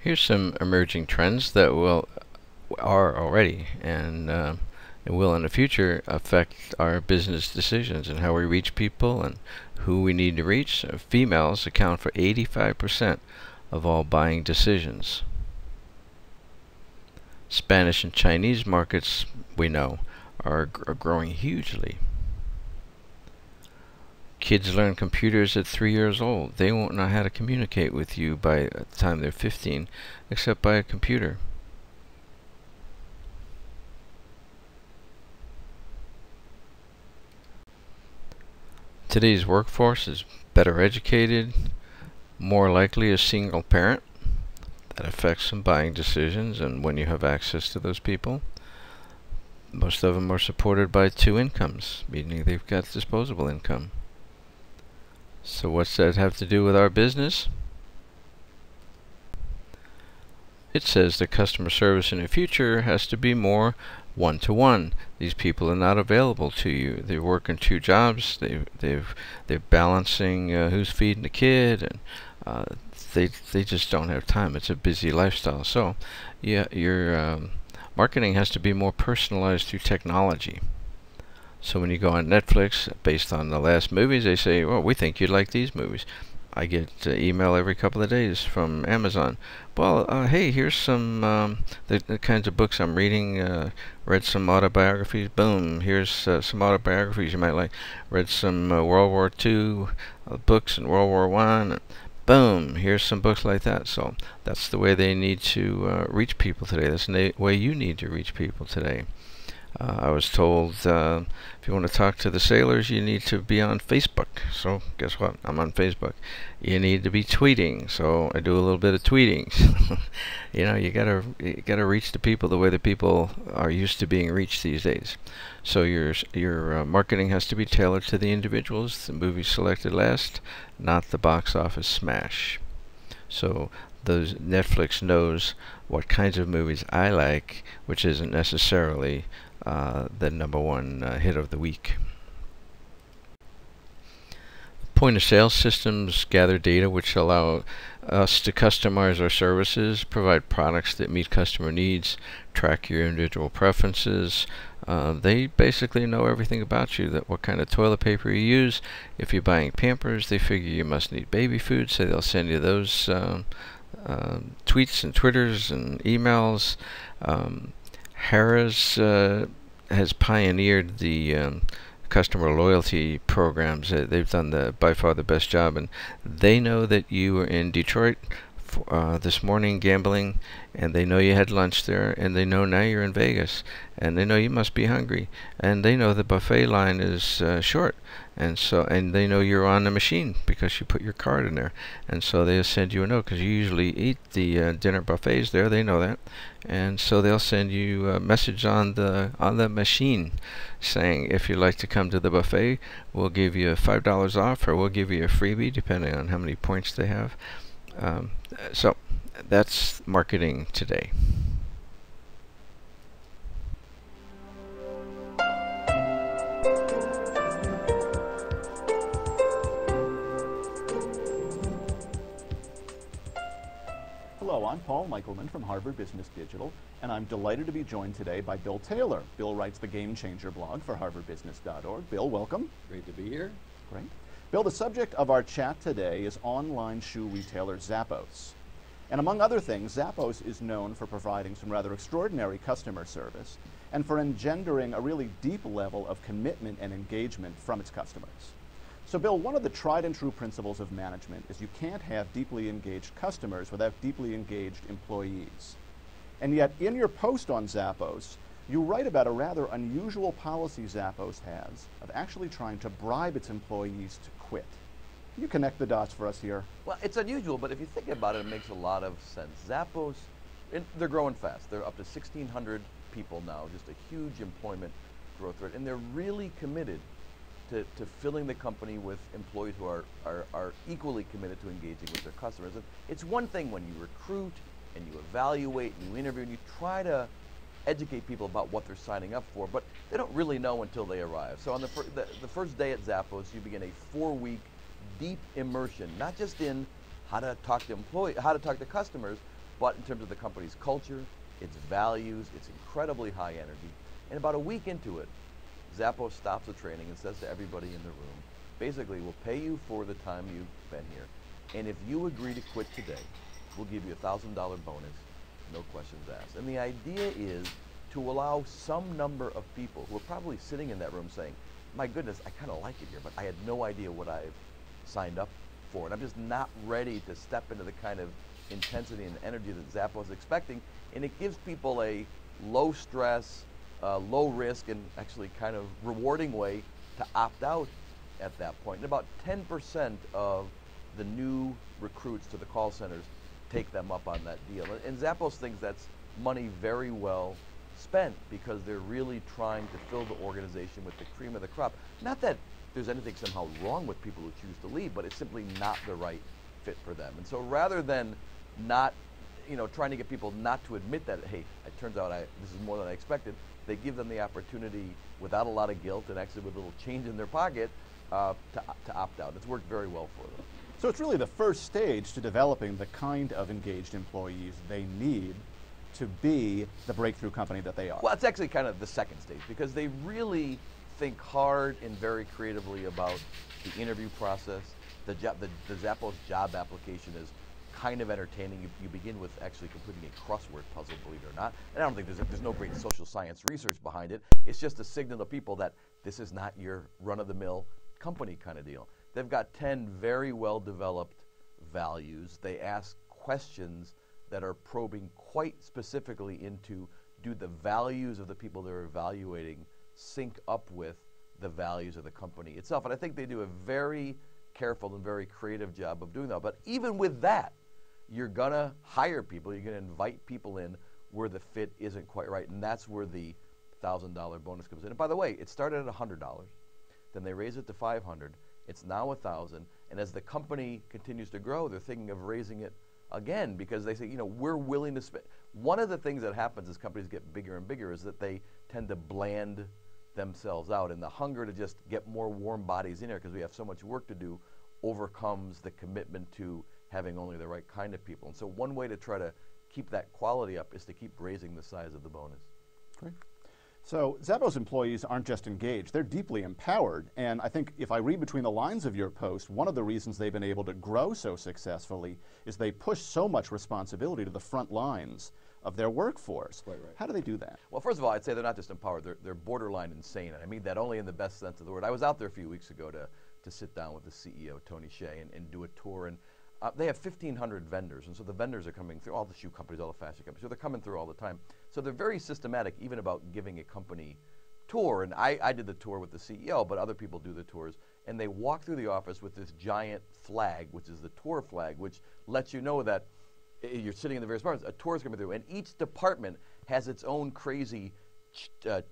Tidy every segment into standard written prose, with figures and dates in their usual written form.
Here's some emerging trends that are already and will in the future affect our business decisions and how we reach people and who we need to reach. Females account for 85% of all buying decisions. Spanish and Chinese markets, we know, are growing hugely. Kids learn computers at 3 years old. They won't know how to communicate with you by the time they're 15, except by a computer. Today's workforce is better educated, more likely a single parent. That affects some buying decisions, and when you have access to those people, most of them are supported by two incomes, meaning they've got disposable income. So what's that have to do with our business? It says that customer service in the future has to be more one-to-one. These people are not available to you. They're working two jobs. They're balancing who's feeding the kid, and they just don't have time. It's a busy lifestyle. So yeah, your marketing has to be more personalized through technology. So when you go on Netflix, based on the last movies, they say, well, we think you'd like these movies. I get email every couple of days from Amazon. Well, hey, here's some the kinds of books I'm reading. Read some autobiographies. Boom, here's some autobiographies you might like. Read some World War II books and World War I. Boom, here's some books like that. So that's the way they need to reach people today. That's the way you need to reach people today. I was told if you want to talk to the sailors, you need to be on Facebook. So guess what? I'm on Facebook. You need to be tweeting. So I do a little bit of tweeting. You know, you gotta reach the people the way the people are used to being reached these days. So your marketing has to be tailored to the individuals, the movies selected last, not the box office smash. So Netflix knows what kinds of movies I like, which isn't necessarily the #1 hit of the week. Point of sale systems gather data which allow us to customize our services, provide products that meet customer needs, track your individual preferences. They basically know everything about you, that what kind of toilet paper you use. If you're buying Pampers, they figure you must need baby food, so they'll send you those tweets and Twitters and emails. Harrah's has pioneered the customer loyalty programs. They've done by far the best job, and they know that you were in Detroit this morning gambling, and they know you had lunch there, and they know now you're in Vegas, and they know you must be hungry, and they know the buffet line is short, and they know you're on the machine because you put your card in there, and so they'll send you a note because you usually eat the dinner buffets there. They know that, and so they'll send you a message on the machine saying, if you'd like to come to the buffet, we'll give you $5 off, or we'll give you a freebie depending on how many points they have. So that's marketing today. Hello, I'm Paul Michelman from Harvard Business Digital, and I'm delighted to be joined today by Bill Taylor. Bill writes the Game Changer blog for harvardbusiness.org. Bill, welcome. Great to be here. Great. Bill, the subject of our chat today is online shoe retailer Zappos. And among other things, Zappos is known for providing some rather extraordinary customer service and for engendering a really deep level of commitment and engagement from its customers. So Bill, one of the tried and true principles of management is you can't have deeply engaged customers without deeply engaged employees. And yet in your post on Zappos, you write about a rather unusual policy Zappos has of actually trying to bribe its employees to quit. Can you connect the dots for us here? Well, it's unusual, but if you think about it, it makes a lot of sense. Zappos, they're growing fast. They're up to 1,600 people now, just a huge employment growth rate. And they're really committed to filling the company with employees who are equally committed to engaging with their customers. And it's one thing when you recruit and you evaluate and you interview and you try to educate people about what they're signing up for, but they don't really know until they arrive. So on the first day at Zappos, you begin a 4-week deep immersion, not just in how to talk to customers, but in terms of the company's culture, its values, it's incredibly high energy. And about a week into it, Zappos stops the training and says to everybody in the room, basically, we'll pay you for the time you've been here, and if you agree to quit today, we'll give you a $1,000 bonus, no questions asked. And the idea is to allow some number of people who are probably sitting in that room saying, my goodness, I kind of like it here, but I had no idea what I've signed up for, and I'm just not ready to step into the kind of intensity and energy that Zappos is expecting, and it gives people a low stress, low risk, and actually kind of rewarding way to opt out at that point. And about 10% of the new recruits to the call centers take them up on that deal. And Zappos thinks that's money very well spent because they're really trying to fill the organization with the cream of the crop. Not that there's anything somehow wrong with people who choose to leave, but it's simply not the right fit for them. And so rather than not, trying to get people not to admit that, hey, it turns out this is more than I expected, they give them the opportunity without a lot of guilt and actually with a little change in their pocket to opt out. It's worked very well for them. So it's really the first stage to developing the kind of engaged employees they need to be the breakthrough company that they are. Well, it's actually kind of the second stage because they really think hard and very creatively about the interview process. The Zappos job application is kind of entertaining. You begin with actually completing a crossword puzzle, believe it or not. And I don't think there's no great social science research behind it. It's just to signal to people that this is not your run-of-the-mill company kind of deal. They've got 10 very well-developed values. They ask questions that are probing quite specifically into, do the values of the people they're evaluating sync up with the values of the company itself? And I think they do a very careful and very creative job of doing that. But even with that, you're going to hire people, you're going to invite people in where the fit isn't quite right. And that's where the $1,000 bonus comes in. And by the way, it started at $100. Then they raised it to $500. It's now $1,000. And as the company continues to grow, they're thinking of raising it again because they say, we're willing to spend. One of the things that happens as companies get bigger and bigger is that they tend to bland themselves out. And the hunger to just get more warm bodies in here because we have so much work to do overcomes the commitment to having only the right kind of people. And so one way to try to keep that quality up is to keep raising the size of the bonus. Great. So Zappos employees aren't just engaged, they're deeply empowered. And I think if I read between the lines of your post, one of the reasons they've been able to grow so successfully is they push so much responsibility to the front lines of their workforce. Right. How do they do that? Well, first of all, I'd say they're not just empowered, they're borderline insane. And I mean that only in the best sense of the word. I was out there a few weeks ago to sit down with the CEO, Tony Hsieh, and do a tour. And they have 1,500 vendors, and so the vendors are coming through, all the shoe companies, all the fashion companies, so they're coming through all the time. So they're very systematic even about giving a company tour, and I did the tour with the CEO, but other people do the tours, and they walk through the office with this giant flag, which is the tour flag, which lets you know that you're sitting in the various departments, a tour is coming through, and each department has its own crazy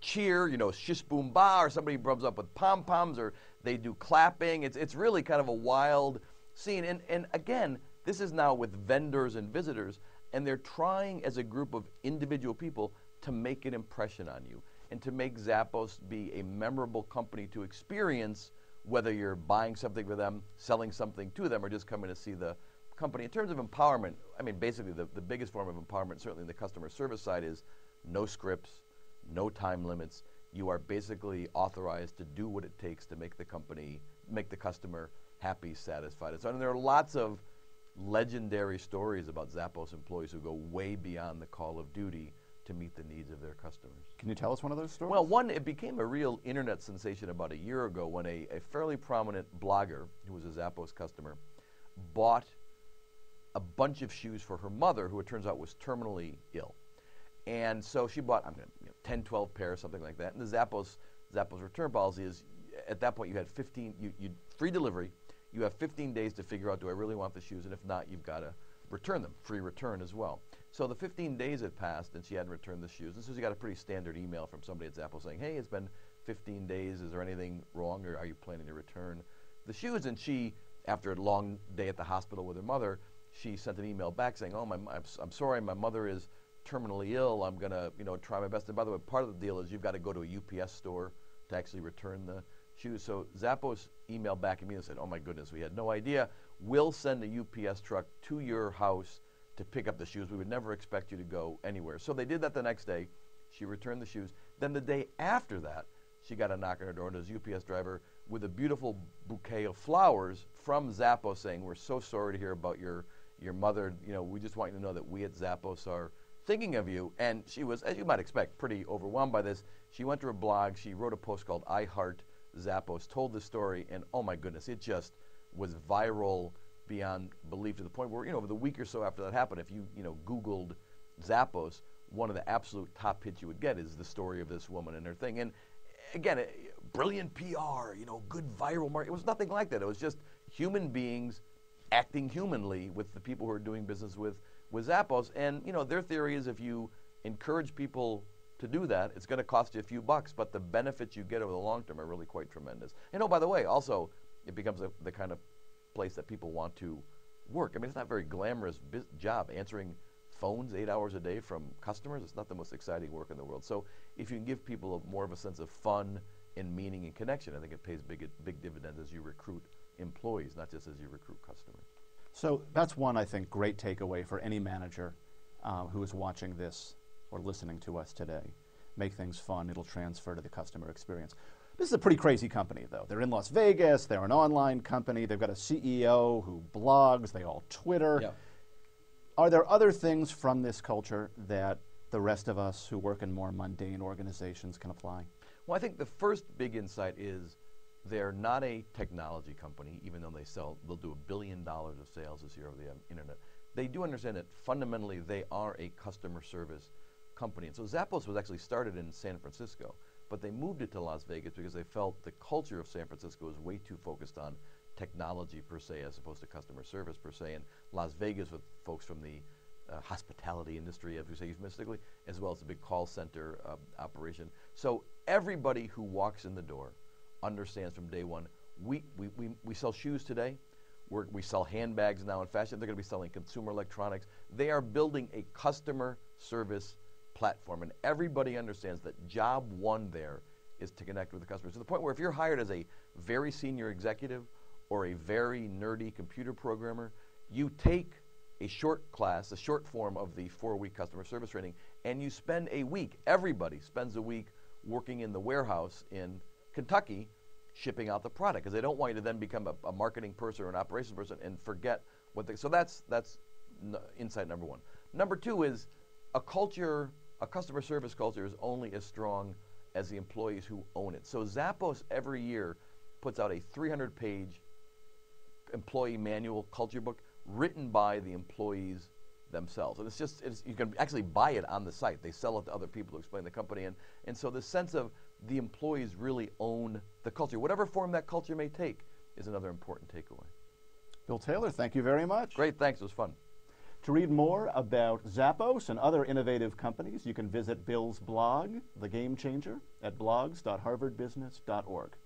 cheer, shish boom ba, or somebody rubs up with pom-poms, or they do clapping. It's really kind of a wild scene. And again, this is now with vendors and visitors, and they're trying as a group of individual people to make an impression on you and to make Zappos be a memorable company to experience, whether you're buying something for them, selling something to them, or just coming to see the company. In terms of empowerment, I mean, basically the biggest form of empowerment, certainly in the customer service side, is no scripts, no time limits. You are basically authorized to do what it takes to make the customer happy, satisfied. And so there are lots of legendary stories about Zappos employees who go way beyond the call of duty to meet the needs of their customers. Can you tell us one of those stories? Well, one, it became a real internet sensation about a year ago when a fairly prominent blogger who was a Zappos customer bought a bunch of shoes for her mother, who it turns out was terminally ill. And so she bought 10, 12 pairs, something like that. And the Zappos return policy is, at that point, you had free delivery. You have 15 days to figure out, do I really want the shoes? And if not, you've got to return them, free return as well. So the 15 days had passed, and she hadn't returned the shoes. And so she got a pretty standard email from somebody at Zappos saying, hey, it's been 15 days. Is there anything wrong, or are you planning to return the shoes? And she, after a long day at the hospital with her mother, she sent an email back saying, oh, I'm sorry, my mother is terminally ill. I'm going to try my best. And by the way, part of the deal is you've got to go to a UPS store to actually return the shoes. So Zappos emailed back at me and said, oh my goodness, we had no idea. We'll send a UPS truck to your house to pick up the shoes. We would never expect you to go anywhere. So they did that the next day. She returned the shoes. Then the day after that, she got a knock on her door, and it was a UPS driver with a beautiful bouquet of flowers from Zappos saying, "We're so sorry to hear about your mother. You know, we just want you to know that we at Zappos are thinking of you." And she was, as you might expect, pretty overwhelmed by this. She went to her blog. She wrote a post called "I Heart Zappos," told the story, and oh my goodness, it just was viral beyond belief, to the point where, over the week or so after that happened, if you Googled Zappos, one of the absolute top hits you would get is the story of this woman and her thing. And again, brilliant PR, good viral market. It was nothing like that. It was just human beings acting humanly with the people who are doing business with Zappos. And their theory is if you encourage people to do that, it's going to cost you a few bucks, but the benefits you get over the long term are really quite tremendous. And by the way, also it becomes the kind of place that people want to work. I mean, it's not a very glamorous job answering phones 8 hours a day from customers. It's not the most exciting work in the world. So if you can give people more of a sense of fun and meaning and connection, I think it pays big dividends as you recruit employees, not just as you recruit customers. So that's one, I think, great takeaway for any manager who is watching this or listening to us today. Make things fun. It'll transfer to the customer experience. This is a pretty crazy company, though. They're in Las Vegas. They're an online company. They've got a CEO who blogs. They all Twitter. Yeah. Are there other things from this culture that the rest of us who work in more mundane organizations can apply? Well, I think the first big insight is they're not a technology company, even though they'll do $1 billion of sales this year over the internet. They do understand that fundamentally they are a customer service company. And so Zappos was actually started in San Francisco, but they moved it to Las Vegas because they felt the culture of San Francisco was way too focused on technology per se as opposed to customer service per se. And Las Vegas with folks from the hospitality industry, as we say euphemistically, as well as a big call center operation. So everybody who walks in the door understands from day one, we sell shoes today. We sell handbags now in fashion. They're going to be selling consumer electronics. They are building a customer service platform, and everybody understands that job one there is to connect with the customers, to the point where if you're hired as a very senior executive or a very nerdy computer programmer, you take a short class, a short form of the 4-week customer service training, and you spend a week, everybody spends a week working in the warehouse in Kentucky shipping out the product, because they don't want you to then become a marketing person or an operations person and forget what they, so that's insight number one. Number two is a customer service culture is only as strong as the employees who own it. So Zappos every year puts out a 300-page employee manual culture book written by the employees themselves. And you can actually buy it on the site. They sell it to other people to explain the company. And so the sense of the employees really own the culture, whatever form that culture may take, is another important takeaway. Bill Taylor, thank you very much. Great, thanks, it was fun. To read more about Zappos and other innovative companies, you can visit Bill's blog, The Game Changer, at blogs.harvardbusiness.org.